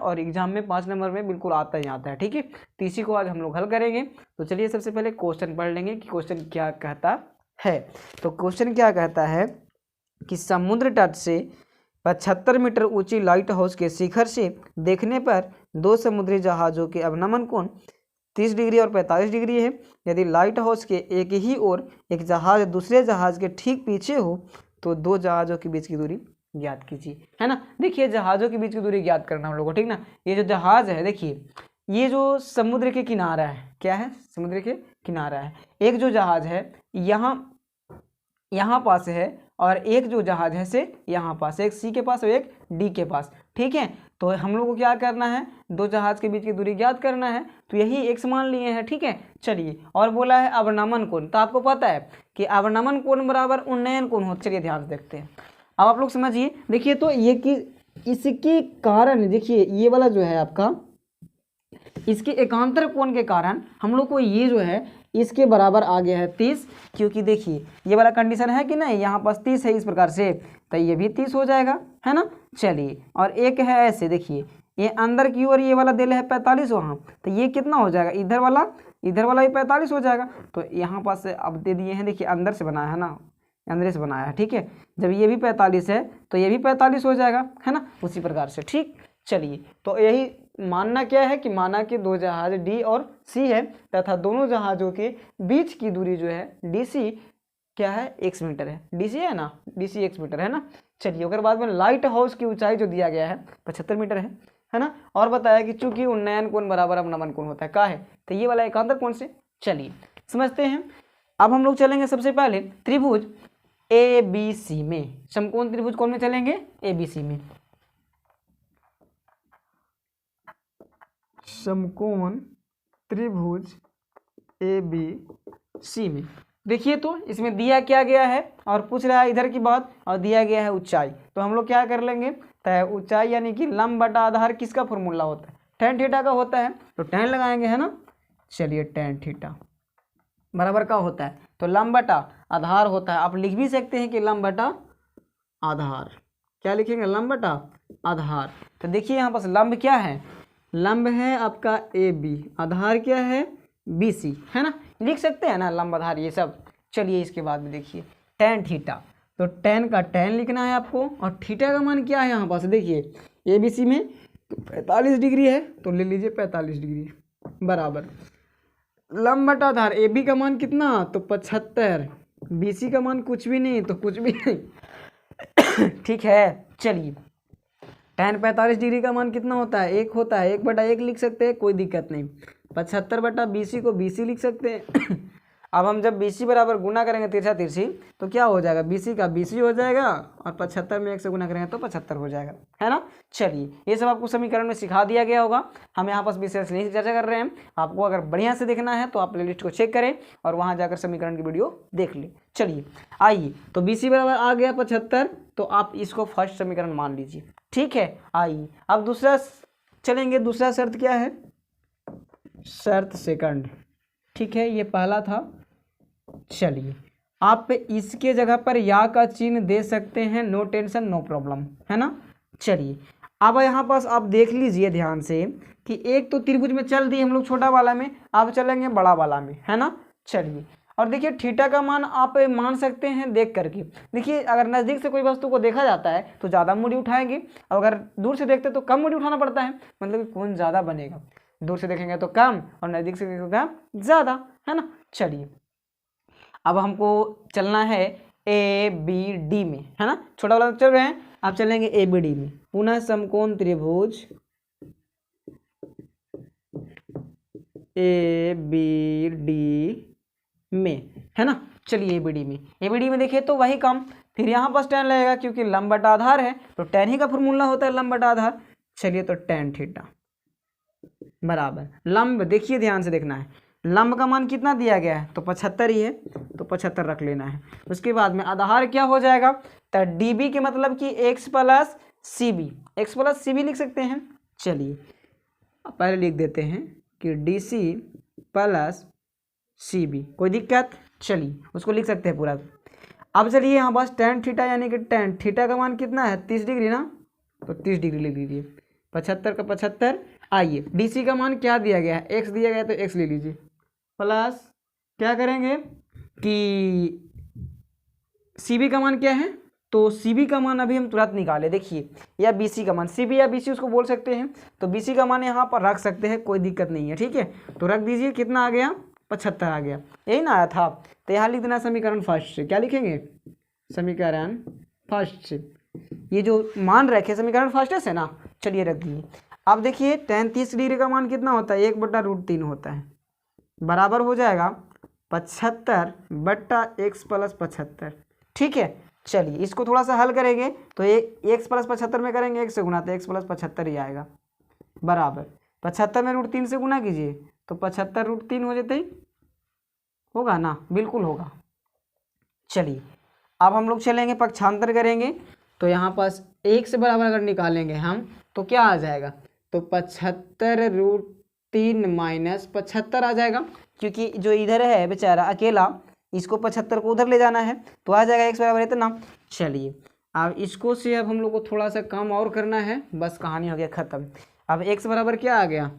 और एग्जाम में 5 नंबर में बिल्कुल आता ही आता है। ठीक है, तो इसी को आज हम लोग हल करेंगे। तो चलिए सबसे पहले क्वेश्चन पढ़ लेंगे कि क्वेश्चन क्या कहता है। तो क्वेश्चन क्या कहता है कि समुद्र तट से 75 मीटर ऊंची लाइट हाउस के शिखर से देखने पर दो समुद्री जहाज़ों के अवनमन कोण 30 डिग्री और 45 डिग्री है। यदि लाइट हाउस के एक ही ओर एक जहाज दूसरे जहाज के ठीक पीछे हो तो दो जहाज़ों के बीच की दूरी ज्ञात कीजिए, है ना। देखिए जहाज़ों के बीच की दूरी ज्ञात करना हम लोग को, ठीक ना। ये जो जहाज है, देखिए ये जो समुद्र के किनारा है, क्या है, समुद्र के किनारा है। एक जो जहाज है यहाँ पास है और एक जो जहाज है से यहाँ पास, एक सी के पास और एक डी के पास। ठीक है, तो हम लोग को क्या करना है, दो जहाज के बीच की दूरी ज्ञात करना है। तो यही एक समान लिए हैं। ठीक है, चलिए और बोला है अवनमन कोण, तो आपको पता है कि अवनमन कोण बराबर उन्नयन कोण हो। चलिए ध्यान से देखते हैं, अब आप लोग समझिए। देखिए तो ये कि इसके कारण, देखिए ये वाला जो है आपका, इसके एकांतर कोण के कारण हम लोग को ये जो है इसके बराबर आ गया है 30, क्योंकि देखिए ये वाला कंडीशन है कि नहीं, यहाँ पास 30 है इस प्रकार से, तो ये भी 30 हो जाएगा, है ना। चलिए और एक है ऐसे, देखिए ये अंदर की ओर ये वाला दिल है 45 वहाँ, तो ये कितना हो जाएगा, इधर वाला भी 45 हो जाएगा। तो यहाँ पास अब दे दिए हैं, देखिए अंदर से बनाया है ना, अंदर से बनाया है। ठीक है, जब ये भी 45 है तो ये भी 45 हो जाएगा, है ना, उसी प्रकार से। ठीक, चलिए तो यही मानना क्या है कि माना कि दो जहाज डी और सी है तथा दोनों जहाज़ों के बीच की दूरी जो है डी सी क्या है, x मीटर है। डी सी है ना, डी सी x मीटर है ना। चलिए उसके बाद में लाइट हाउस की ऊंचाई जो दिया गया है 75 मीटर है ना। और बताया कि चूंकि उन्नयन कोण बराबर अवनमन कोण होता है, का है, तो ये वाला एकांतर कोण से। चलिए समझते हैं। अब हम लोग चलेंगे सबसे पहले त्रिभुज ए बी सी में, समकोण त्रिभुज कौन में चलेंगे, ए बी सी में। समकोण त्रिभुज ए बी सी में देखिए तो इसमें दिया क्या गया है और पूछ रहा है इधर की बात, और दिया गया है ऊंचाई। तो हम लोग क्या कर लेंगे, तो ऊंचाई यानी कि लंब बटा आधार किसका फॉर्मूला होता है, tan थीटा का होता है, तो tan लगाएंगे, है ना। चलिए tan थीटा बराबर का होता है, तो लंब बटा आधार होता है। आप लिख भी सकते हैं कि लंब बटा आधार, क्या लिखेंगे, लंब बटा आधार। तो देखिए यहाँ पास लंब क्या है, लंब है आपका ए बी, आधार क्या है बी सी, है ना, लिख सकते हैं ना लंब आधार ये सब। चलिए इसके बाद में देखिए tan थीटा, तो tan का tan लिखना है आपको, और थीटा का मान क्या है यहाँ पास, देखिए ए बी सी में तो 45 डिग्री है, तो ले लीजिए 45 डिग्री बराबर लंब बटा आधार ए बी का मान कितना, तो 75, बी सी का मान कुछ भी नहीं, तो कुछ भी नहीं। ठीक है, चलिए tan 45 डिग्री का मान कितना होता है, 1 होता है, 1/1 लिख सकते हैं, कोई दिक्कत नहीं। 75 बटा BC को BC लिख सकते हैं। अब हम जब BC बराबर गुना करेंगे तिरछा तिरछी, तो क्या हो जाएगा, BC का BC हो जाएगा, और 75 में 1 से गुना करेंगे तो 75 हो जाएगा, है ना। चलिए ये सब आपको समीकरण में सिखा दिया गया होगा, हम यहाँ पास विशेष नहीं चर्चा कर रहे हैं। आपको अगर बढ़िया से देखना है तो आप प्लेलिस्ट को चेक करें और वहाँ जाकर समीकरण की वीडियो देख लें। चलिए आइए, तो BC बराबर आ गया 75, तो आप इसको फर्स्ट समीकरण मान लीजिए। ठीक है, आइए अब दूसरा चलेंगे। दूसरा शर्त क्या है, शर्त सेकंड। ठीक है, ये पहला था। चलिए आप इसके जगह पर या का चिन्ह दे सकते हैं, नो टेंशन नो प्रॉब्लम, है ना। चलिए अब यहाँ पास आप देख लीजिए ध्यान से कि एक तो त्रिभुज में चल दिए हम लोग छोटा वाला में, अब चलेंगे बड़ा वाला में, है ना। चलिए और देखिए थीटा का मान आप मान सकते हैं देख करके। देखिए अगर नज़दीक से कोई वस्तु को देखा जाता है तो ज़्यादा मूडी उठाएंगे, और अगर दूर से देखते तो कम मूडी उठाना पड़ता है, मतलब कौन ज़्यादा बनेगा, दूर से देखेंगे तो कम और नज़दीक से देखेंगे तो ज़्यादा, है ना। चलिए अब हमको चलना है ए बी डी में, है ना, छोटा वाला चल रहे हैं, अब चलेंगे ए बी डी में। पुनः समकोण त्रिभुज ए बी डी में, है ना। चलिए एबीडी में देखिए तो वही काम, फिर यहाँ पास tan लगेगा क्योंकि लंब बटा आधार है, तो tan ही का फॉर्मूला होता है लंब बटा आधार। चलिए तो tan थीटा बराबर लंब, देखिए ध्यान से देखना है, लंब का मान कितना दिया गया है, तो 75 ही है, तो 75 रख लेना है। उसके बाद में आधार क्या हो जाएगा, तो डीबी के मतलब कि x प्लस सी बी लिख सकते हैं। चलिए पहले लिख देते हैं कि D C plus C B, कोई दिक्कत, चलिए उसको लिख सकते हैं पूरा। अब चलिए यहाँ बस tan थीटा यानी कि tan थीटा का मान कितना है 30 डिग्री ना, तो 30 डिग्री लिख लीजिए। 75 का 75। आइए DC का मान क्या दिया गया है, x दिया गया है तो x ले लीजिए, प्लस क्या करेंगे कि CB का मान क्या है, तो CB का मान अभी हम तुरंत निकाले, देखिए, या BC का मान, CB या BC उसको बोल सकते हैं, तो BC का मान यहाँ पर रख सकते हैं, कोई दिक्कत नहीं है, ठीक है। तो रख दीजिए, कितना आ गया, 75 आ गया, यही ना आया था। तो यहाँ लिख देना समीकरण फर्स्ट से, क्या लिखेंगे, समीकरण फर्स्ट से, ये जो मान रखे समीकरण फर्स्ट से ना, चलिए रख दिए। अब देखिए tan 30 डिग्री का मान कितना होता है, 1/√3 होता है, बराबर हो जाएगा 75/x + 75, ठीक है। चलिए इसको थोड़ा सा हल करेंगे तो ये x + 75 में करेंगे, 1 से गुना, तो x + 75 ही आएगा, बराबर 75 में √3 से गुना कीजिए तो 75√3 हो जाते ही, होगा ना, बिल्कुल होगा। चलिए अब हम लोग चलेंगे पक्षांतर करेंगे, तो यहाँ पास 1 से बराबर अगर निकालेंगे हम तो क्या आ जाएगा, तो 75√3 - 75 आ जाएगा, क्योंकि जो इधर है बेचारा अकेला, इसको 75 को उधर ले जाना है, तो आ जाएगा x बराबर इतना। चलिए अब इसको से अब हम लोग को थोड़ा सा काम और करना है, बस कहानी हो गया ख़त्म। अब x बराबर क्या आ गया,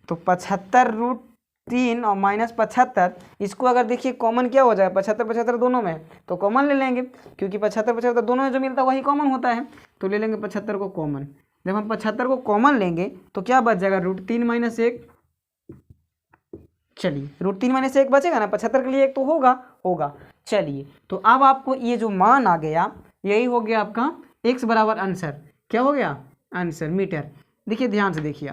तो 75√3 और -75, इसको अगर देखिए कॉमन क्या हो जाएगा, 75 दोनों में, तो कॉमन ले लेंगे, क्योंकि 75 दोनों में जो मिलता है वही कॉमन होता है, तो ले लेंगे 75 को कॉमन। जब हम 75 को कॉमन लेंगे तो क्या बच जाएगा, √3 - 1, चलिए √3 - 1 बचेगा ना, 75 के लिए 1 तो होगा। चलिए तो अब आपको ये जो मान आ गया, यही हो गया आपका x बराबर आंसर, क्या हो गया, आंसर मीटर। देखिए ध्यान से देखिए,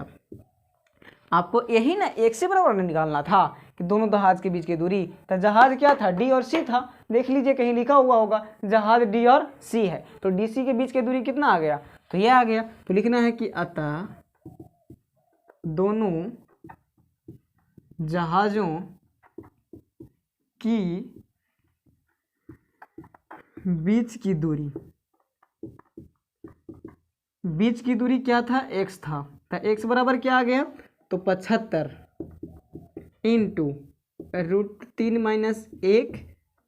आपको यही ना x से बराबर निकालना था कि दोनों जहाज के बीच की दूरी, तो जहाज क्या था, D और C था, देख लीजिए कहीं लिखा हुआ होगा जहाज D और C है, तो DC के बीच की दूरी कितना आ गया, तो ये आ गया। तो लिखना है कि अतः दोनों जहाज़ों की बीच की दूरी क्या था, x था, तो x बराबर क्या आ गया, तो 75 × √3 - 1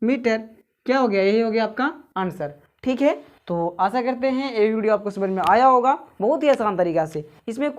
मीटर, क्या हो गया, यही हो गया आपका आंसर, ठीक है। तो आशा करते हैं ये वीडियो आपको समझ में आया होगा, बहुत ही आसान तरीका से, इसमें कुछ